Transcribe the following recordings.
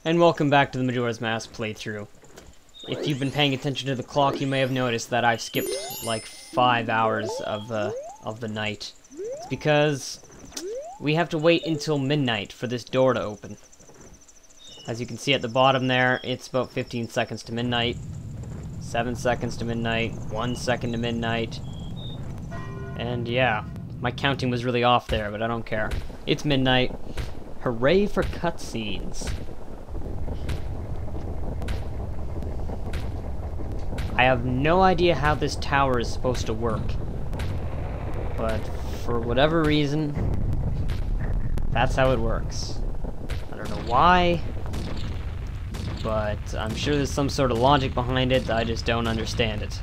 And welcome back to the Majora's Mask playthrough. If you've been paying attention to the clock, you may have noticed that I've skipped like 5 hours of the night. It's because we have to wait until midnight for this door to open. As you can see at the bottom there, it's about 15 seconds to midnight, 7 seconds to midnight, 1 second to midnight. And yeah, my counting was really off there, but I don't care. It's midnight. Hooray for cutscenes. I have no idea how this tower is supposed to work, but for whatever reason, that's how it works. I don't know why, but I'm sure there's some sort of logic behind it. I just don't understand it.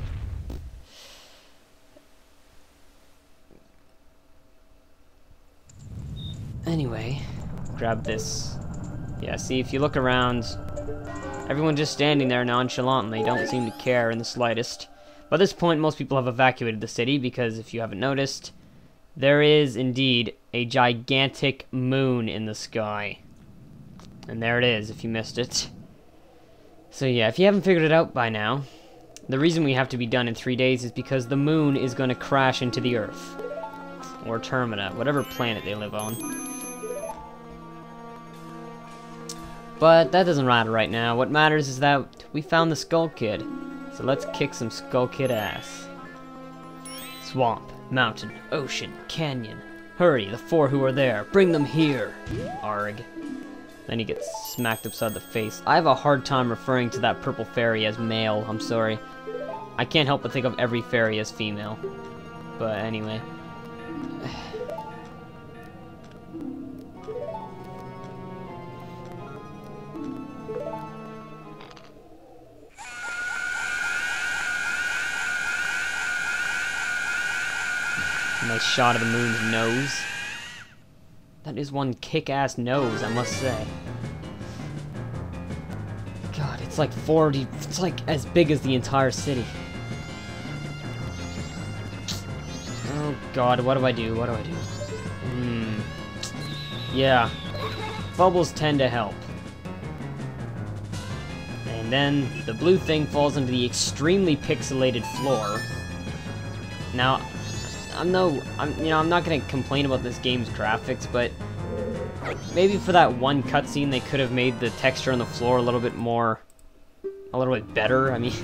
Anyway, grab this. Yeah, see, if you look around, everyone's just standing there nonchalantly, don't seem to care in the slightest. By this point, most people have evacuated the city because, if you haven't noticed, there is indeed a gigantic moon in the sky. And there it is, if you missed it. So yeah, if you haven't figured it out by now, the reason we have to be done in 3 days is because the moon is going to crash into the Earth. Or Termina, whatever planet they live on. But that doesn't matter right now. What matters is that we found the Skull Kid. So let's kick some Skull Kid ass. Swamp, mountain, ocean, canyon. Hurry, the four who are there. Bring them here. Arg. Then he gets smacked upside the face. I have a hard time referring to that purple fairy as male. I'm sorry. I can't help but think of every fairy as female. But anyway. Nice shot of the moon's nose. That is one kick-ass nose, I must say. God, it's like 40... It's like as big as the entire city. Oh God, what do I do? What do I do? Yeah. Bubbles tend to help. And then the blue thing falls into the extremely pixelated floor. Now, I'm not gonna complain about this game's graphics, but maybe for that one cutscene they could have made the texture on the floor a little bit better. I mean,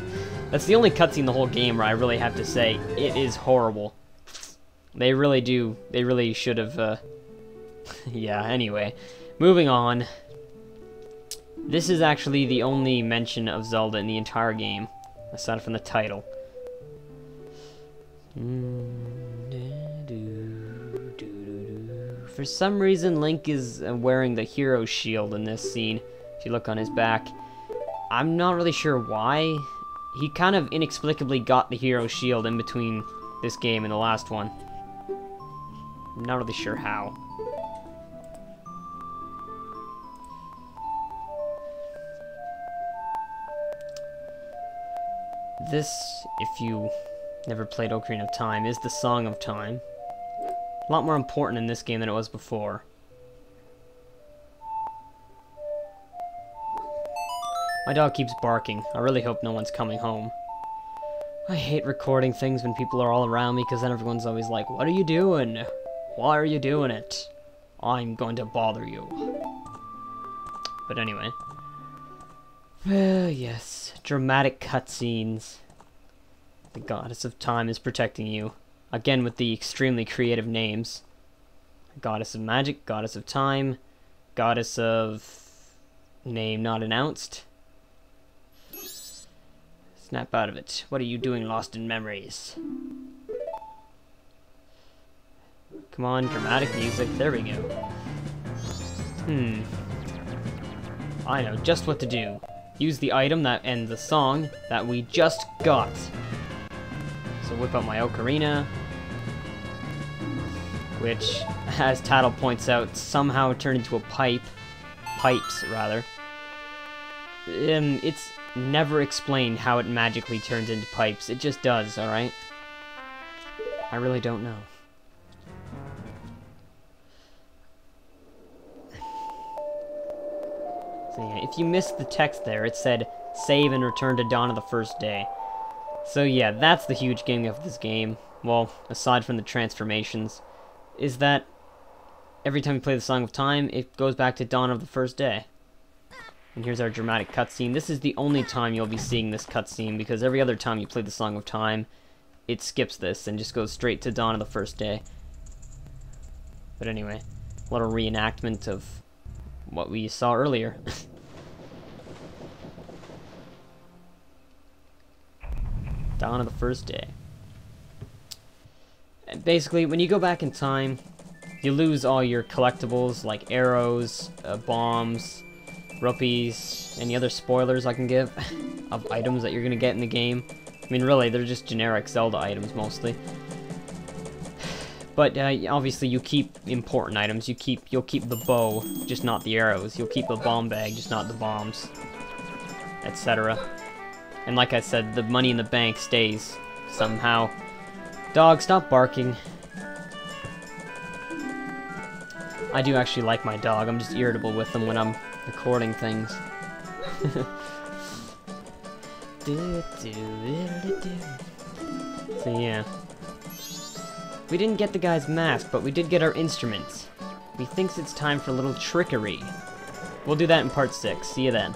that's the only cutscene in the whole game where I really have to say it is horrible. They really should have, yeah, anyway. Moving on. This is actually the only mention of Zelda in the entire game, aside from the title. For some reason, Link is wearing the hero shield in this scene. If you look on his back, I'm not really sure why. He kind of inexplicably got the hero shield in between this game and the last one. I'm not really sure how. This, if you never played Ocarina of Time, is the Song of Time. A lot more important in this game than it was before. My dog keeps barking. I really hope no one's coming home. I hate recording things when people are all around me, because then everyone's always like, "What are you doing? Why are you doing it? I'm going to bother you." But anyway. Yes. Dramatic cutscenes. The Goddess of Time is protecting you. Again with the extremely creative names. Goddess of Magic, Goddess of Time, Goddess of... Name not announced. Snap out of it. What are you doing lost in memories? Come on, dramatic music. There we go. I know just what to do. Use the item that ends the song that we just got. So whip out my ocarina, which, as Tattle points out, somehow turned into a pipe. Pipes, rather. It's never explained how it magically turns into pipes. It just does, alright? I really don't know. So yeah, if you missed the text there, it said, save and return to dawn of the first day. So yeah, that's the huge gimmick of this game. Well, aside from the transformations, is that every time you play the Song of Time, it goes back to dawn of the first day. And here's our dramatic cutscene. This is the only time you'll be seeing this cutscene, because every other time you play the Song of Time, it skips this and just goes straight to dawn of the first day. But anyway, a little reenactment of what we saw earlier. Dawn of the first day. And basically, when you go back in time, you lose all your collectibles like arrows, bombs, rupees, any other spoilers I can give of items that you're gonna get in the game. I mean, really, they're just generic Zelda items mostly. But obviously, you keep important items. You'll keep the bow, just not the arrows. You'll keep the bomb bag, just not the bombs, etc. And like I said, the money in the bank stays somehow. Dog, stop barking. I do actually like my dog. I'm just irritable with him when I'm recording things. So yeah. We didn't get the guy's mask, but we did get our instruments. He thinks it's time for a little trickery. We'll do that in part 6. See you then.